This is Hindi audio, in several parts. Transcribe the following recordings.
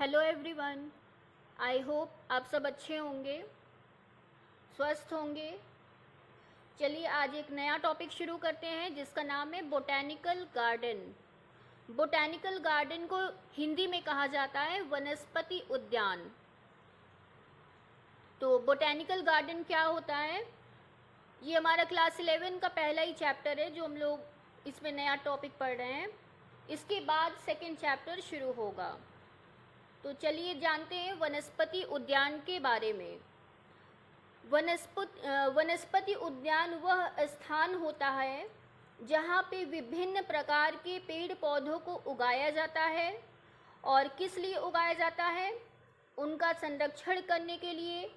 Hello everyone. आई होप आप सब अच्छे होंगे, स्वस्थ होंगे। चलिए आज एक नया टॉपिक शुरू करते हैं जिसका नाम है बोटैनिकल गार्डन। बोटैनिकल गार्डन को हिंदी में कहा जाता है वनस्पति उद्यान। तो बोटैनिकल गार्डन क्या होता है, ये हमारा क्लास 11 का पहला ही चैप्टर है जो हम लोग इसमें नया टॉपिक पढ़ रहे हैं। इसके बाद सेकेंड चैप्टर शुरू होगा। तो चलिए जानते हैं वनस्पति उद्यान के बारे में। वनस्पति उद्यान वह स्थान होता है जहाँ पे विभिन्न प्रकार के पेड़ पौधों को उगाया जाता है। और किस लिए उगाया जाता है? उनका संरक्षण करने के लिए,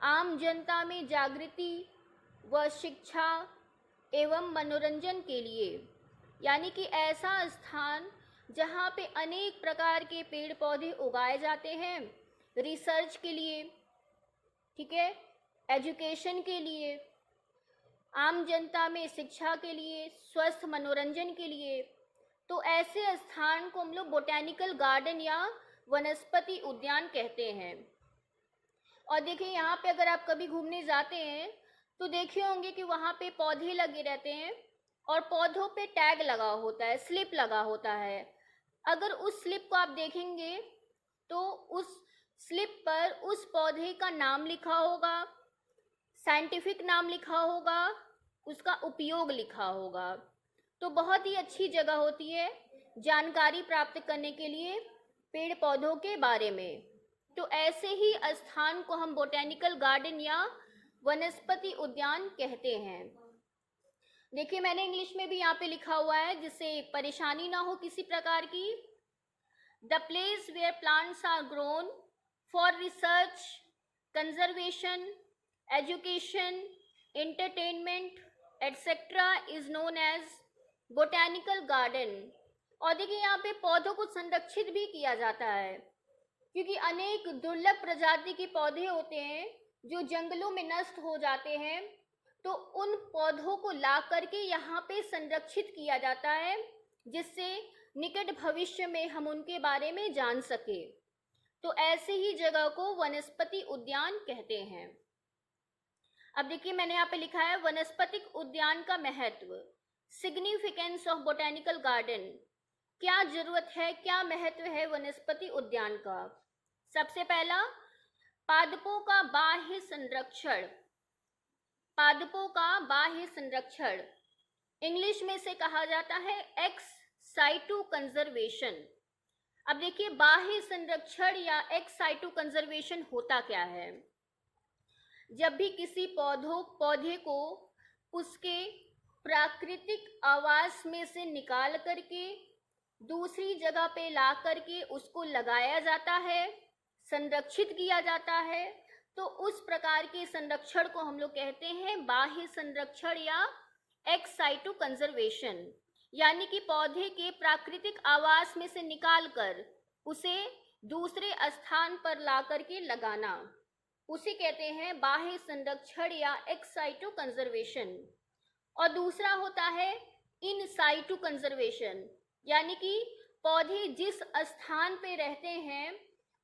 आम जनता में जागृति व शिक्षा एवं मनोरंजन के लिए। यानी कि ऐसा स्थान जहाँ पे अनेक प्रकार के पेड़ पौधे उगाए जाते हैं, रिसर्च के लिए, ठीक है, एजुकेशन के लिए, आम जनता में शिक्षा के लिए, स्वस्थ मनोरंजन के लिए। तो ऐसे स्थान को हम लोग बोटैनिकल गार्डन या वनस्पति उद्यान कहते हैं। और देखिए यहाँ पे अगर आप कभी घूमने जाते हैं तो देखे होंगे कि वहाँ पे पौधे लगे रहते हैं और पौधों पे टैग लगा होता है, स्लिप लगा होता है। अगर उस स्लिप को आप देखेंगे तो उस स्लिप पर उस पौधे का नाम लिखा होगा, साइंटिफिक नाम लिखा होगा, उसका उपयोग लिखा होगा। तो बहुत ही अच्छी जगह होती है जानकारी प्राप्त करने के लिए पेड़ पौधों के बारे में। तो ऐसे ही स्थान को हम बोटैनिकल गार्डन या वनस्पति उद्यान कहते हैं। देखिए मैंने इंग्लिश में भी यहाँ पे लिखा हुआ है जिससे परेशानी ना हो किसी प्रकार की। The place where plants are grown for research, conservation, education, entertainment etcetera is known as botanical garden. और देखिए यहाँ पे पौधों को संरक्षित भी किया जाता है क्योंकि अनेक दुर्लभ प्रजाति के पौधे होते हैं जो जंगलों में नष्ट हो जाते हैं। तो उन पौधों को ला करके यहाँ पे संरक्षित किया जाता है जिससे निकट भविष्य में हम उनके बारे में जान सके। तो ऐसे ही जगह को वनस्पति उद्यान कहते हैं। अब देखिए मैंने यहाँ पे लिखा है वनस्पतिक उद्यान का महत्व, सिग्निफिकेंस ऑफ बोटैनिकल गार्डन। क्या जरूरत है, क्या महत्व है वनस्पति उद्यान का? सबसे पहला, पादपों का बाह्य संरक्षण। पादपों का बाह्य संरक्षण इंग्लिश में से कहा जाता है एक्स साइटू कंजर्वेशन। अब देखिए बाह्य संरक्षण या एक्स साइटू कंजर्वेशन होता क्या है? जब भी किसी पौधे को उसके प्राकृतिक आवास में से निकाल करके दूसरी जगह पे ला करके उसको लगाया जाता है, संरक्षित किया जाता है, तो उस प्रकार के संरक्षण को हम लोग कहते हैं बाह्य संरक्षण या एक्स साइटू कंजर्वेशन। यानी कि पौधे के प्राकृतिक आवास में से निकालकर उसे दूसरे स्थान पर ला करके लगाना, उसे कहते हैं बाह्य संरक्षण या एक्स साइटू कंजर्वेशन। और दूसरा होता है इन साइटू कंजर्वेशन, यानी कि पौधे जिस स्थान पे रहते हैं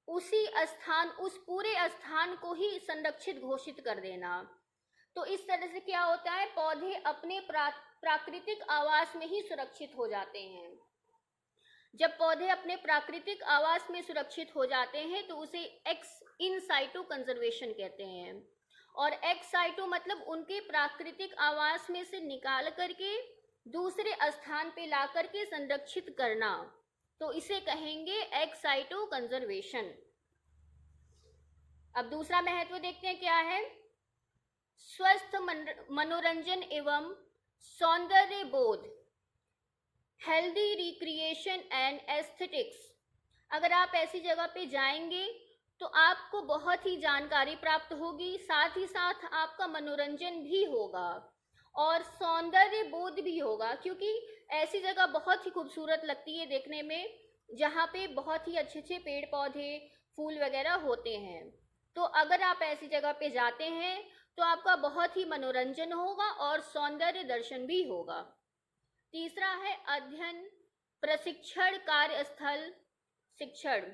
उसी स्थान, उस पूरे स्थान को ही संरक्षित घोषित कर देना। तो इस तरह से क्या होता है, पौधे अपने प्राकृतिक आवास में ही सुरक्षित हो जाते हैं। जब पौधे अपने प्राकृतिक आवास में सुरक्षित हो जाते हैं तो उसे एक्स इन साइटू कंजर्वेशन कहते हैं। और एक्स साइटू मतलब उनके प्राकृतिक आवास में से निकाल करके दूसरे स्थान पे ला करके संरक्षित करना, तो इसे कहेंगे एक्स साइटू कंजर्वेशन। अब दूसरा महत्व देखते हैं क्या है। स्वस्थ मनोरंजन एवं सौंदर्य बोध, हेल्दी रिक्रिएशन एंड एस्थेटिक्स। अगर आप ऐसी जगह पे जाएंगे तो आपको बहुत ही जानकारी प्राप्त होगी, साथ ही साथ आपका मनोरंजन भी होगा और सौंदर्य बोध भी होगा, क्योंकि ऐसी जगह बहुत ही खूबसूरत लगती है देखने में जहाँ पे बहुत ही अच्छे अच्छे पेड़ पौधे फूल वगैरह होते हैं। तो अगर आप ऐसी जगह पे जाते हैं तो आपका बहुत ही मनोरंजन होगा और सौंदर्य दर्शन भी होगा। तीसरा है अध्ययन, प्रशिक्षण, कार्यस्थल शिक्षण।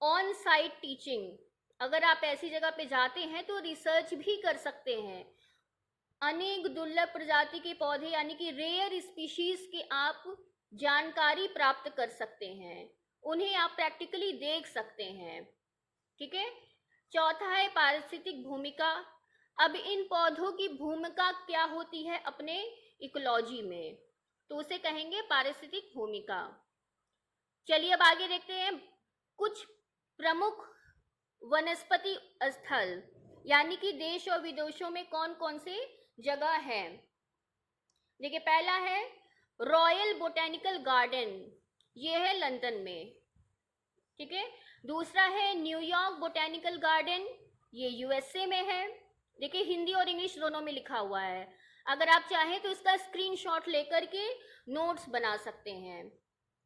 ऑन साइट टीचिंग, अगर आप ऐसी जगह पे जाते हैं तो रिसर्च भी कर सकते हैं। अनेक दुर्लभ प्रजाति के पौधे यानी कि रेयर स्पीशीज की आप जानकारी प्राप्त कर सकते हैं, उन्हें आप प्रैक्टिकली देख सकते हैं। ठीक है। चौथा है पारिस्थितिक भूमिका। अब इन पौधों की भूमिका क्या होती है अपने इकोलॉजी में, तो उसे कहेंगे पारिस्थितिक भूमिका। चलिए अब आगे देखते हैं कुछ प्रमुख वनस्पति स्थल, यानी कि देश और विदेशों में कौन कौन से जगह है। देखिए, पहला है रॉयल बोटेनिकल गार्डन, ये है लंदन में। ठीक है। दूसरा है न्यूयॉर्क बोटेनिकल गार्डन, ये यूएसए में है। देखिए, हिंदी और इंग्लिश दोनों में लिखा हुआ है। अगर आप चाहें तो इसका स्क्रीनशॉट लेकर के नोट्स बना सकते हैं।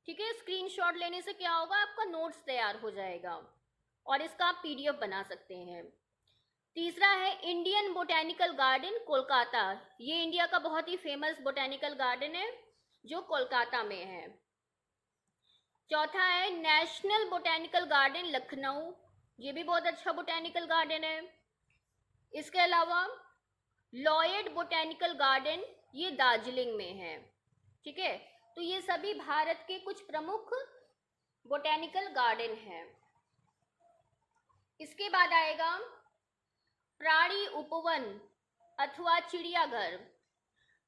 ठीक है। स्क्रीनशॉट लेने से क्या होगा, आपका नोट्स तैयार हो जाएगा और इसका आप पीडीएफ बना सकते हैं। तीसरा है इंडियन बोटेनिकल गार्डन कोलकाता, ये इंडिया का बहुत ही फेमस बोटेनिकल गार्डन है जो कोलकाता में है। चौथा है नेशनल बोटेनिकल गार्डन लखनऊ, ये भी बहुत अच्छा बोटेनिकल गार्डन है। इसके अलावा लॉयड बोटेनिकल गार्डन, ये दार्जिलिंग में है। ठीक है। तो ये सभी भारत के कुछ प्रमुख बोटेनिकल गार्डन हैं। इसके बाद आएगा प्राणी उपवन अथवा चिड़ियाघर।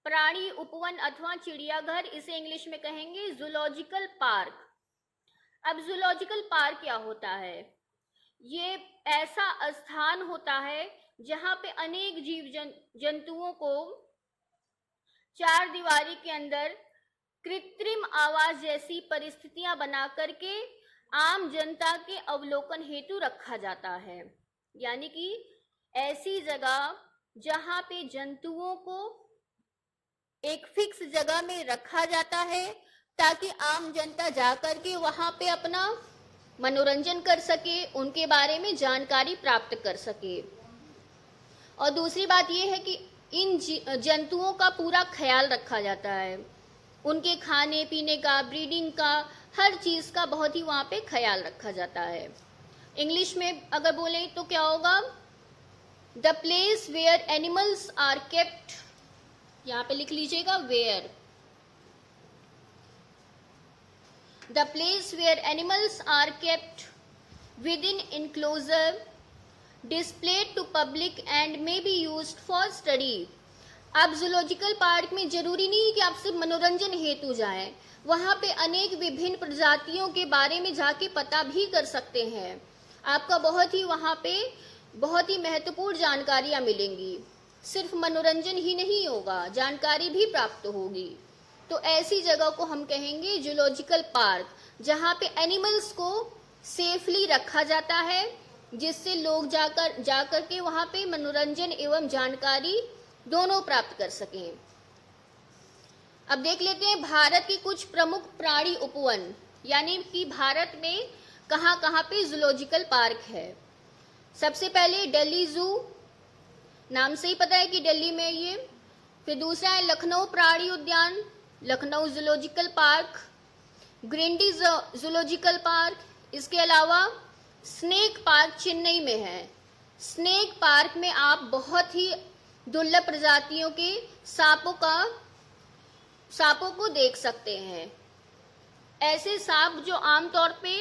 प्राणी उपवन अथवा चिड़ियाघर, इसे इंग्लिश में कहेंगे जूलॉजिकल पार्क। अब जूलॉजिकल पार्क क्या होता है, ये ऐसा स्थान होता है जहाँ पे अनेक जीव जंतुओं को चार दीवारी के अंदर कृत्रिम आवास जैसी परिस्थितियां बना करके आम जनता के अवलोकन हेतु रखा जाता है। यानी कि ऐसी जगह जहां पे जंतुओं को एक फिक्स जगह में रखा जाता है ताकि आम जनता जाकर के वहां पे अपना मनोरंजन कर सके, उनके बारे में जानकारी प्राप्त कर सके। और दूसरी बात यह है कि इन जंतुओं का पूरा ख्याल रखा जाता है, उनके खाने पीने का, ब्रीडिंग का, हर चीज़ का बहुत ही वहाँ पे ख्याल रखा जाता है। इंग्लिश में अगर बोलें तो क्या होगा, the place where animals are kept, यहाँ पे लिख लीजिएगा where, the place where animals are kept within enclosure displayed to public and may be used for study. आप जूलॉजिकल पार्क में जरूरी नहीं है कि आप सिर्फ मनोरंजन हेतु जाएं, वहाँ पे अनेक विभिन्न प्रजातियों के बारे में जाके पता भी कर सकते हैं। आपका बहुत ही वहाँ पे बहुत ही महत्वपूर्ण जानकारियाँ मिलेंगी, सिर्फ मनोरंजन ही नहीं होगा, जानकारी भी प्राप्त होगी। तो ऐसी जगह को हम कहेंगे जूलॉजिकल पार्क, जहाँ पे एनिमल्स को सेफली रखा जाता है, जिससे लोग जाकर के वहाँ पे मनोरंजन एवं जानकारी दोनों प्राप्त कर सकें। अब देख लेते हैं भारत की कुछ प्रमुख प्राणी उपवन, यानी कि भारत में कहाँ कहाँ पे जूलॉजिकल पार्क है। सबसे पहले दिल्ली जू, नाम से ही पता है कि दिल्ली में ये। फिर दूसरा है लखनऊ प्राणी उद्यान, Lucknow zoological park, Guindy zoological park. इसके अलावा स्नेक पार्क चेन्नई में है। स्नेक पार्क में आप बहुत ही दुर्लभ प्रजातियों के सांपों को देख सकते हैं। ऐसे सांप जो आमतौर पे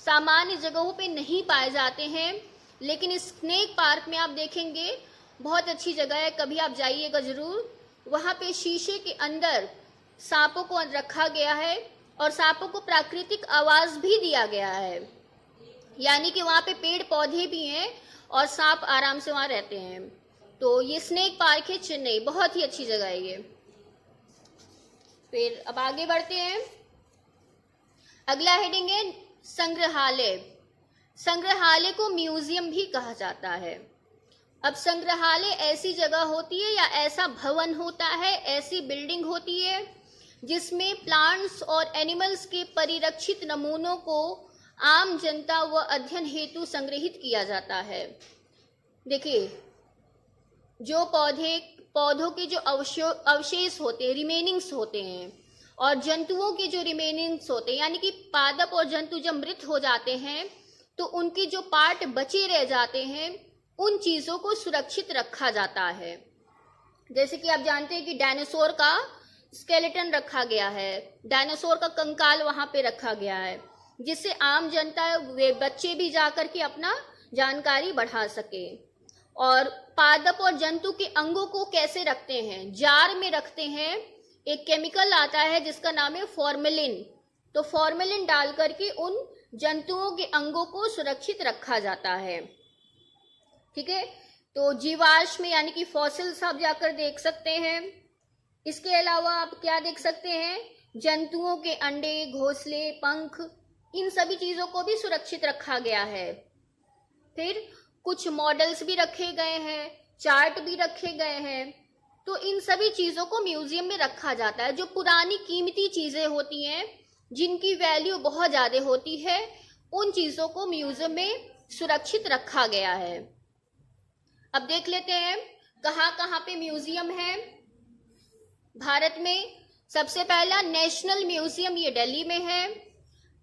सामान्य जगहों पे नहीं पाए जाते हैं, लेकिन इस स्नेक पार्क में आप देखेंगे, बहुत अच्छी जगह है, कभी आप जाइएगा जरूर। वहाँ पे शीशे के अंदर सांपों को रखा गया है और सांपों को प्राकृतिक आवाज भी दिया गया है, यानी कि वहाँ पे पेड़ पौधे भी हैं और सांप आराम से वहाँ रहते हैं। तो ये स्नेक पार्क है चेन्नई, बहुत ही अच्छी जगह है ये। फिर अब आगे बढ़ते हैं, अगला हेडिंग है संग्रहालय। संग्रहालय को म्यूजियम भी कहा जाता है। अब संग्रहालय ऐसी जगह होती है या ऐसा भवन होता है, ऐसी बिल्डिंग होती है जिसमें प्लांट्स और एनिमल्स के परिरक्षित नमूनों को आम जनता व अध्ययन हेतु संग्रहित किया जाता है। देखिए, जो पौधों के जो अवशेष होते हैं, रिमेनिंग्स होते हैं, और जंतुओं के जो रिमेनिंग्स होते हैं, यानी कि पादप और जंतु जब मृत हो जाते हैं तो उनके जो पार्ट बचे रह जाते हैं उन चीज़ों को सुरक्षित रखा जाता है। जैसे कि आप जानते हैं कि डायनासोर का स्केलेटन रखा गया है, डायनासोर का कंकाल वहाँ पे रखा गया है, जिससे आम जनता वे बच्चे भी जाकर के अपना जानकारी बढ़ा सके। और पादप और जंतु के अंगों को कैसे रखते हैं? जार में रखते हैं। एक केमिकल आता है जिसका नाम है फॉर्मेलिन, तो फॉर्मेलिन डाल करके उन जंतुओं के अंगों को सुरक्षित रखा जाता है। ठीक है, तो जीवाश्म यानी कि फॉसिल्स आप जाकर देख सकते हैं। इसके अलावा आप क्या देख सकते हैं? जंतुओं के अंडे, घोंसले, पंख, इन सभी चीजों को भी सुरक्षित रखा गया है। फिर कुछ मॉडल्स भी रखे गए हैं, चार्ट भी रखे गए हैं, तो इन सभी चीजों को म्यूजियम में रखा जाता है। जो पुरानी कीमती चीजें होती हैं, जिनकी वैल्यू बहुत ज्यादा होती है, उन चीजों को म्यूजियम में सुरक्षित रखा गया है। अब देख लेते हैं कहाँ कहाँ पे म्यूजियम है भारत में। सबसे पहला नेशनल म्यूजियम, ये दिल्ली में है।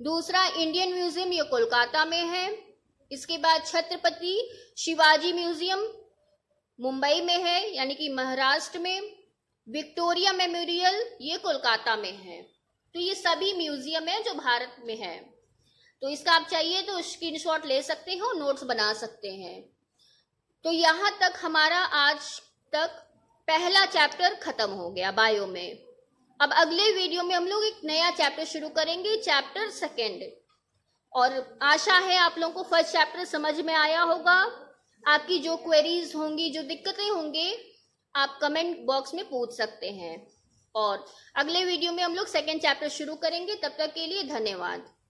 दूसरा इंडियन म्यूजियम, ये कोलकाता में है। इसके बाद छत्रपति शिवाजी म्यूजियम मुंबई में है, यानी कि महाराष्ट्र में। विक्टोरिया मेमोरियल, ये कोलकाता में है। तो ये सभी म्यूजियम है जो भारत में है। तो इसका आप चाहिए तो स्क्रीनशॉट ले सकते हो, नोट्स बना सकते हैं। तो यहाँ तक हमारा आज तक पहला चैप्टर खत्म हो गया बायो में। अब अगले वीडियो में हम लोग एक नया चैप्टर शुरू करेंगे, चैप्टर 2। और आशा है आप लोगों को फर्स्ट चैप्टर समझ में आया होगा। आपकी जो क्वेरीज होंगी, जो दिक्कतें होंगी, आप कमेंट बॉक्स में पूछ सकते हैं। और अगले वीडियो में हम लोग 2nd चैप्टर शुरू करेंगे। तब तक के लिए धन्यवाद।